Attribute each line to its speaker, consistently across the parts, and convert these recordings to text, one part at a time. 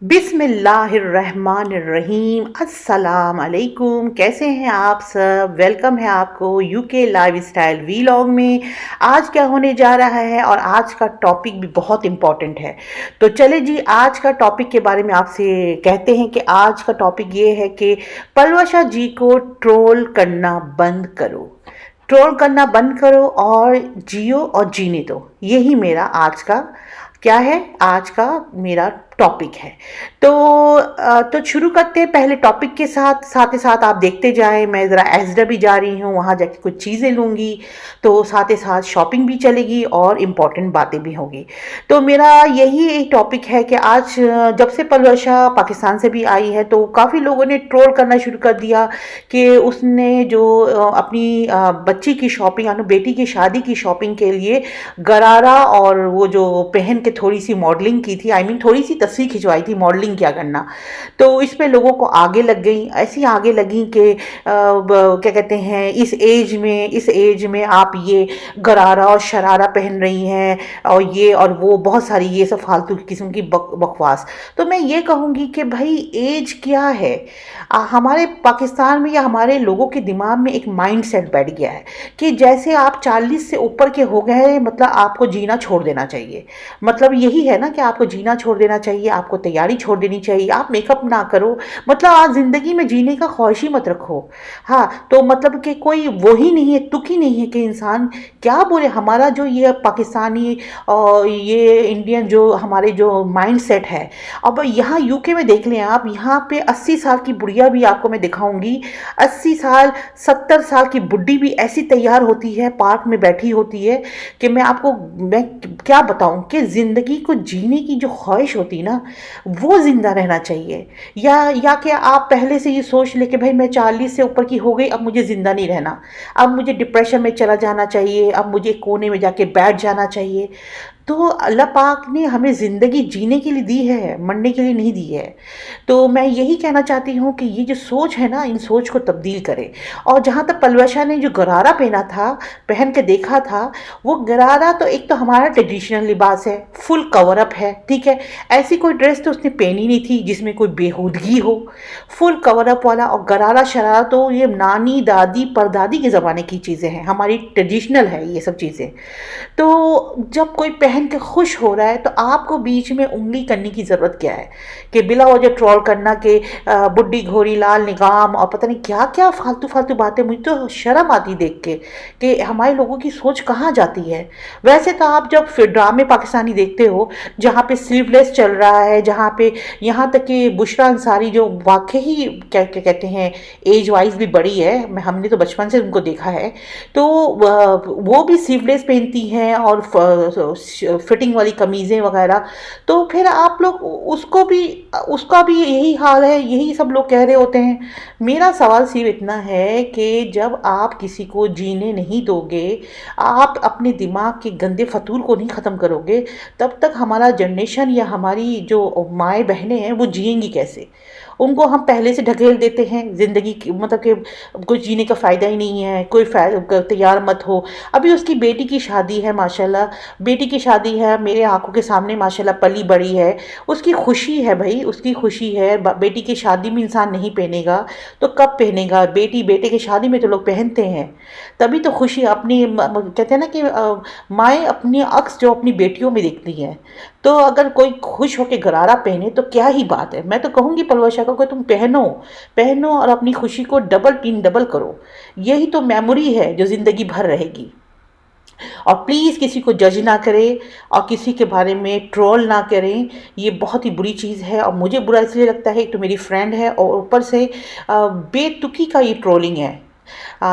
Speaker 1: बिस्मिल्लाहिर्रहमानिर्रहीम अस्सलाम अलैकुम। कैसे हैं आप सब? वेलकम है आपको यूके लाइफस्टाइल वीलॉग में। आज क्या होने जा रहा है और आज का टॉपिक भी बहुत इम्पोर्टेंट है। तो चले जी, आज का टॉपिक के बारे में आपसे कहते हैं कि आज का टॉपिक ये है कि पलवशा जी को ट्रोल करना बंद करो। ट्रोल करना बंद करो और जियो और जीने दो। यही मेरा आज का क्या है, आज का मेरा टॉपिक है। तो तो शुरू करते हैं पहले टॉपिक के साथ। साथ ही साथ आप देखते जाएं, मैं ज़रा एसडा भी जा रही हूँ, वहाँ जाके कुछ चीज़ें लूँगी, तो साथ ही साथ शॉपिंग भी चलेगी और इम्पॉर्टेंट बातें भी होंगी। तो मेरा यही एक टॉपिक है कि आज जब से पलवशा पाकिस्तान से भी आई है तो काफ़ी लोगों ने ट्रोल करना शुरू कर दिया कि उसने जो अपनी बच्ची की शॉपिंग यानी बेटी की शादी की शॉपिंग के लिए गरारा और वो जो पहन के थोड़ी सी मॉडलिंग की थी, थोड़ी सी तस्वीर खिंचवाई थी, मॉडलिंग क्या करना। तो इस पे लोगों को आगे लग गई, ऐसी आगे लगी कि क्या कहते हैं, इस एज में आप ये गरारा और शरारा पहन रही हैं और ये और वो बहुत सारी ये सब फालतू किस्म की बकवास। तो मैं ये कहूँगी कि भाई एज क्या है? हमारे पाकिस्तान में या हमारे लोगों के दिमाग में एक माइंड सेट बैठ गया है कि जैसे आप 40 से ऊपर के हो गए हैं मतलब आपको जीना छोड़ देना चाहिए। मतलब यही है ना कि आपको जीना छोड़ देना चाहिए, आपको तैयारी छोड़ देनी चाहिए, आप मेकअप ना करो, मतलब आज ज़िंदगी में जीने का ख्वाहिश ही मत रखो। हाँ, तो मतलब कि कोई वो ही नहीं है, तुक ही नहीं है कि इंसान क्या बोले। हमारा जो ये पाकिस्तानी और ये इंडियन जो हमारे जो माइंड सेट है, अब यहाँ यूके में देख लें आप, यहाँ पे 80 साल की बुढ़िया भी आपको मैं दिखाऊंगी, 80 साल 70 साल की बुढ़ी भी ऐसी तैयार होती है, पार्क में बैठी होती है कि मैं क्या बताऊं कि ज़िंदगी को जीने की जो ख्वाहिश होती ना, वो ज़िंदा रहना चाहिए। या कि आप पहले से ये सोच ले कि भाई मैं 40 से ऊपर की हो गई, अब मुझे ज़िंदा नहीं रहना, अब मुझे डिप्रेशन में चला जाना चाहिए, अब मुझे कोने में जाके बैठ जाना चाहिए। तो अल्लाह पाक ने हमें ज़िंदगी जीने के लिए दी है, मरने के लिए नहीं दी है। तो मैं यही कहना चाहती हूँ कि ये जो सोच है ना, इन सोच को तब्दील करें। और जहाँ तक पलवशा ने जो गरारा पहना था, पहन के देखा था, वो गरारा तो एक तो हमारा ट्रेडिशनल लिबास है, फुल कवर अप है, ठीक है। ऐसी कोई ड्रेस तो उसने पहनी नहीं थी जिसमें कोई बेहूदगी हो। फुल कवर अप वाला और गरारा शरारा तो ये नानी दादी परदादी के ज़माने की चीज़ें हैं, हमारी ट्रेडिशनल है ये सब चीज़ें। तो जब कोई पहन के खुश हो रहा है तो आपको बीच में उंगली करने की ज़रूरत क्या है कि बिला वजह ट्रोल करना कि बुढ़ी घोड़ी लाल निगाम और पता नहीं क्या क्या फालतू फालतू बातें। मुझे तो शर्म आती देख के कि हमारे लोगों की सोच कहाँ जाती है। वैसे तो आप जब फिर ड्रामे पाकिस्तानी देखते हो जहाँ पे स्लीवलेस चल रहा है, जहाँ पे यहाँ तक कि बुशरा अंसारी जो वाकई ही क्या क्या कहते हैं एज वाइज भी बड़ी है, हमने तो बचपन से उनको देखा है, तो वो भी स्लीवलेस पहनती हैं और फिटिंग वाली कमीज़ें वगैरह। तो फिर आप लोग उसका भी यही हाल है, यही सब लोग कह रहे होते हैं। मेरा सवाल सिर्फ इतना है कि जब आप किसी को जीने नहीं दोगे, आप अपने दिमाग के गंदे फतूर को नहीं ख़त्म करोगे, तब तक हमारा जनरेशन या हमारी जो माएँ बहनें हैं वो जिएंगी कैसे? उनको हम पहले से ढकेल देते हैं ज़िंदगी की, मतलब कि कुछ जीने का फ़ायदा ही नहीं है, कोई तैयार मत हो। अभी उसकी बेटी की शादी है माशाल्लाह, बेटी की शादी है मेरे आंखों के सामने माशाल्लाह, पली बड़ी है, उसकी खुशी है भाई, उसकी खुशी है। बेटी की शादी में इंसान नहीं पहनेगा तो कब पहनेगा? बेटी बेटे की शादी में तो लोग पहनते हैं, तभी तो खुशी अपनी कहते हैं ना कि माएँ अपनी अक्स जो अपनी बेटियों में देखती हैं। तो अगर कोई खुश होकर गरारा पहने तो क्या ही बात है। मैं तो कहूँगी पलवशा को कि तुम पहनो, पहनो और अपनी खुशी को डबल तीन डबल करो। यही तो मेमोरी है जो ज़िंदगी भर रहेगी। और प्लीज़ किसी को जज ना करें और किसी के बारे में ट्रोल ना करें, ये बहुत ही बुरी चीज़ है। और मुझे बुरा इसलिए लगता है, एक तो मेरी फ्रेंड है और ऊपर से बेतुकी का ये ट्रोलिंग है।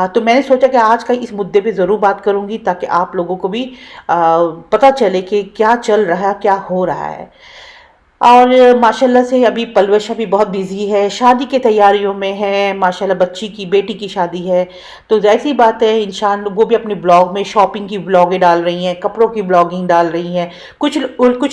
Speaker 1: तो मैंने सोचा कि आज का इस मुद्दे पे ज़रूर बात करूँगी ताकि आप लोगों को भी पता चले कि क्या चल रहा है, क्या हो रहा है। और माशाल्लाह से अभी पलवशा भी बहुत बिज़ी है, शादी की तैयारियों में है माशाल्लाह, बच्ची की बेटी की शादी है। तो ज़ाहिर सी बात है, इंसान वो भी अपने ब्लॉग में शॉपिंग की ब्लॉगें डाल रही हैं, कपड़ों की ब्लॉगिंग डाल रही हैं। कुछ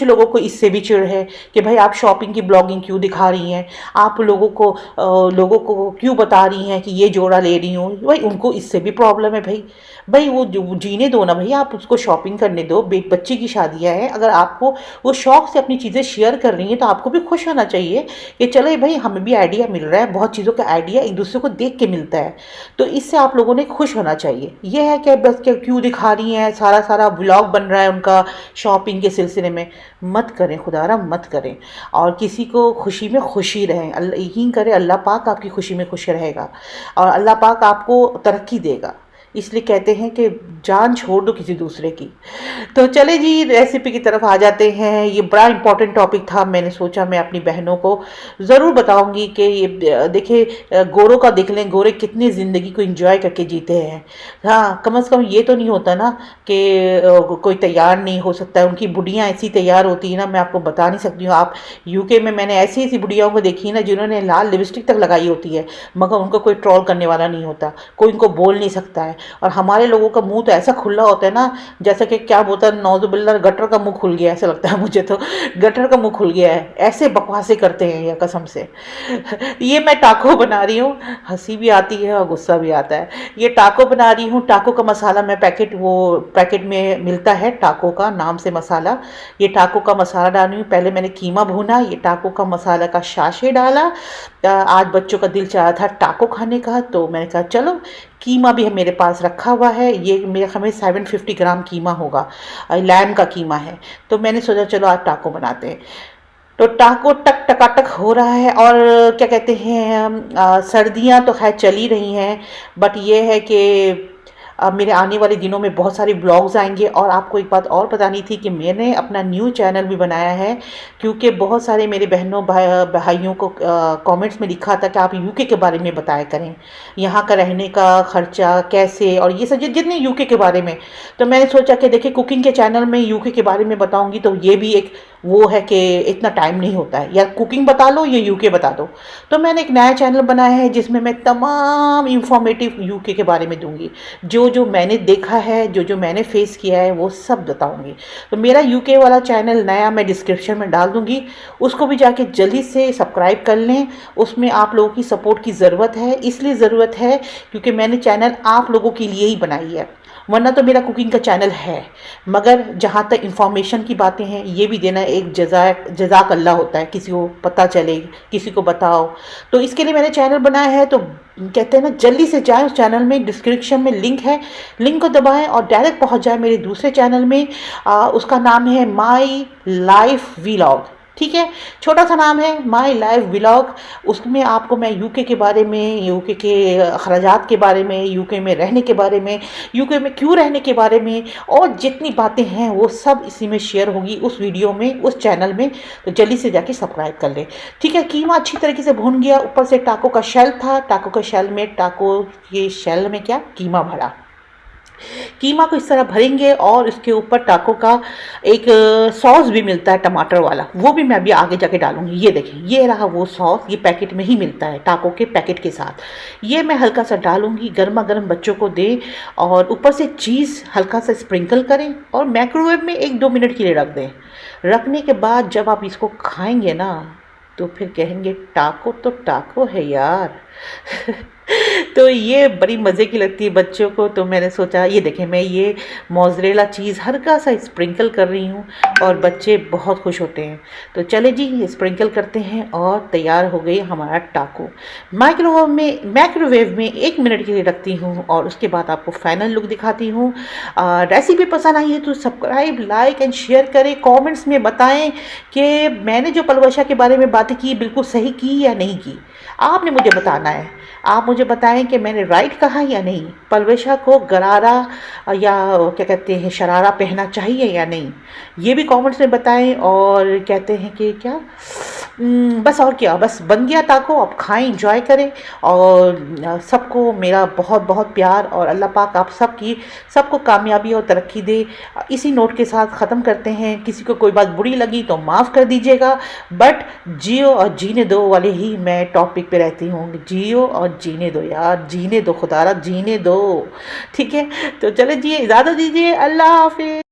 Speaker 1: लोगों को इससे भी चिढ़ है कि भाई आप शॉपिंग की ब्लॉगिंग क्यों दिखा रही हैं, आप लोगों को क्यों बता रही हैं कि ये जोड़ा ले रही हूँ। भाई उनको इससे भी प्रॉब्लम है भाई। भाई वो जीने दो ना भाई, आप उसको शॉपिंग करने दो, बच्ची की शादियाँ हैं, अगर आपको वो शौक़ से अपनी चीज़ें शेयर कर कर रही हैं तो आपको भी खुश होना चाहिए कि चलो भाई हमें भी आइडिया मिल रहा है, बहुत चीज़ों का आइडिया एक दूसरे को देख के मिलता है। तो इससे आप लोगों ने खुश होना चाहिए। ये है कि बस क्या क्यों दिखा रही हैं, सारा सारा व्लॉग बन रहा है उनका शॉपिंग के सिलसिले में। मत करें खुदारा, मत करें। और किसी को खुशी में खुशी रहें, अल्लाह यकीन करें अल्लाह पाक आपकी खुशी में खुश रहेगा और अल्लाह पाक आपको तरक्की देगा। इसलिए कहते हैं कि जान छोड़ दो किसी दूसरे की। तो चले जी रेसिपी की तरफ आ जाते हैं। ये बड़ा इंपॉर्टेंट टॉपिक था, मैंने सोचा मैं अपनी बहनों को ज़रूर बताऊंगी कि ये देखिए गोरों का देख लें, गोरे कितनी ज़िंदगी को एंजॉय करके जीते हैं। हाँ, कम से कम ये तो नहीं होता ना कि कोई तैयार नहीं हो सकता है। उनकी बुढ़ियाँ ऐसी तैयार होती है ना, मैं आपको बता नहीं सकती हूँ। आप यूके में मैंने ऐसी ऐसी बुढ़ियाओं को देखी ना जिन्होंने लाल लिपस्टिक तक लगाई होती है, मगर उनको कोई ट्रोल करने वाला नहीं होता, कोई उनको बोल नहीं सकता है। और हमारे लोगों का मुंह तो ऐसा खुला होता है ना, जैसे कि क्या बोलता है नौजुबिल्ला, गटर का मुंह खुल गया ऐसा लगता है मुझे तो, गटर का मुंह खुल गया है, ऐसे बकवासें करते हैं ये कसम से। ये मैं टाको बना रही हूँ, हंसी भी आती है और गुस्सा भी आता है। ये टाको बना रही हूँ, टाको का मसाला मैं पैकेट में मिलता है, टाको का नाम से मसाला। ये टाको का मसाला डाल रही हूँ। पहले मैंने कीमा भूना, ये टाको का मसाला का शाशे डाला। आज बच्चों का दिल चाहा था टाको खाने का, तो मैंने कहा चलो कीमा भी मेरे पास रखा हुआ है। ये मेरे हमें 750 ग्राम कीमा होगा, लैम का कीमा है। तो मैंने सोचा चलो आज टाको बनाते हैं। तो टाको टक टकाटक हो रहा है। और क्या कहते हैं, सर्दियां तो खैर चली रही हैं, बट ये है कि मेरे आने वाले दिनों में बहुत सारे ब्लॉग्स आएंगे। और आपको एक बात और बतानी थी कि मैंने अपना न्यू चैनल भी बनाया है, क्योंकि बहुत सारे मेरे बहनों भाइयों को कमेंट्स में लिखा था कि आप यूके के बारे में बताया करें, यहाँ का रहने का खर्चा कैसे और ये सब जितने यूके के बारे में। तो मैंने सोचा कि देखिए कुकिंग के चैनल में यूके के बारे में बताऊँगी तो ये भी एक वो है कि इतना टाइम नहीं होता है, या कुकिंग बता लो या यूके बता दो। तो मैंने एक नया चैनल बनाया है जिसमें मैं तमाम इंफॉर्मेटिव यूके के बारे में दूंगी, जो जो मैंने देखा है, जो जो मैंने फेस किया है वो सब बताऊंगी। तो मेरा यूके वाला चैनल नया मैं डिस्क्रिप्शन में डाल दूंगी, उसको भी जाके जल्दी से सब्सक्राइब कर लें। उसमें आप लोगों की सपोर्ट की ज़रूरत है, इसलिए ज़रूरत है क्योंकि मैंने चैनल आप लोगों के लिए ही बनाई है, वरना तो मेरा कुकिंग का चैनल है। मगर जहाँ तक इंफॉर्मेशन की बातें हैं, ये भी देना एक जज़ाक अल्लाह होता है, किसी को पता चले, किसी को बताओ। तो इसके लिए मैंने चैनल बनाया है। तो कहते हैं ना जल्दी से जाएं उस चैनल में, डिस्क्रिप्शन में लिंक है, लिंक को दबाएं और डायरेक्ट पहुंच जाए मेरे दूसरे चैनल में। उसका नाम है माई लाइफ व्लॉग, ठीक है, छोटा सा नाम है माई लाइफ व्लॉग। उसमें आपको मैं यूके के बारे में, यूके के अखराजात के बारे में, यूके में रहने के बारे में, यूके में क्यों रहने के बारे में और जितनी बातें हैं वो सब इसी में शेयर होगी, उस वीडियो में, उस चैनल में। तो जल्दी से जाके सब्सक्राइब कर लें, ठीक है। कीमा अच्छी तरीके से भून गया, ऊपर से टाको का शेल था, टाको के शेल में क्या कीमा भरा। कीमा को इस तरह भरेंगे और इसके ऊपर टाको का एक सॉस भी मिलता है टमाटर वाला, वो भी मैं अभी आगे जाके डालूंगी। ये देखें, ये रहा वो सॉस, ये पैकेट में ही मिलता है टाको के पैकेट के साथ। ये मैं हल्का सा डालूंगी, गर्मा गर्म बच्चों को दें और ऊपर से चीज़ हल्का सा स्प्रिंकल करें और माइक्रोवेव में 1-2 मिनट के लिए रख दें। रखने के बाद जब आप इसको खाएंगे ना तो फिर कहेंगे टाको तो टाको है यार। तो ये बड़ी मज़े की लगती है बच्चों को। तो मैंने सोचा ये देखें, मैं ये मोज़रेला चीज़ हल्का सा स्प्रिंकल कर रही हूँ और बच्चे बहुत खुश होते हैं। तो चले जी स्प्रिंकल करते हैं और तैयार हो गई हमारा टाको। माइक्रोवेव में 1 मिनट के लिए रखती हूँ और उसके बाद आपको फाइनल लुक दिखाती हूँ। रेसिपी पसंद आई है तो सब्सक्राइब, लाइक एंड शेयर करें। कमेंट्स में बताएं कि मैंने जो पलवशा के बारे में बातें की बिल्कुल सही की या नहीं की, आपने मुझे बताना है। आप मुझे बताएं कि मैंने राइट कहा या नहीं, पलवशा को गरारा या क्या कहते हैं शरारा पहनना चाहिए या नहीं, ये भी कमेंट्स में बताएं। और कहते हैं कि क्या बस और क्या, बस बन गया टाको, अब खाएं, एंजॉय करें। और सबको मेरा बहुत बहुत प्यार और अल्लाह पाक आप सबको कामयाबी और तरक्की दे। इसी नोट के साथ ख़त्म करते हैं। किसी को कोई बात बुरी लगी तो माफ़ कर दीजिएगा, बट जियो और जीने दो वाले ही मैं टॉपिक पे रहती हूँ। जियो और जीने दो यार, जीने दो खुदारा, जीने दो, ठीक है। तो चले जी इजाज़त दीजिए, अल्लाह हाफिज़।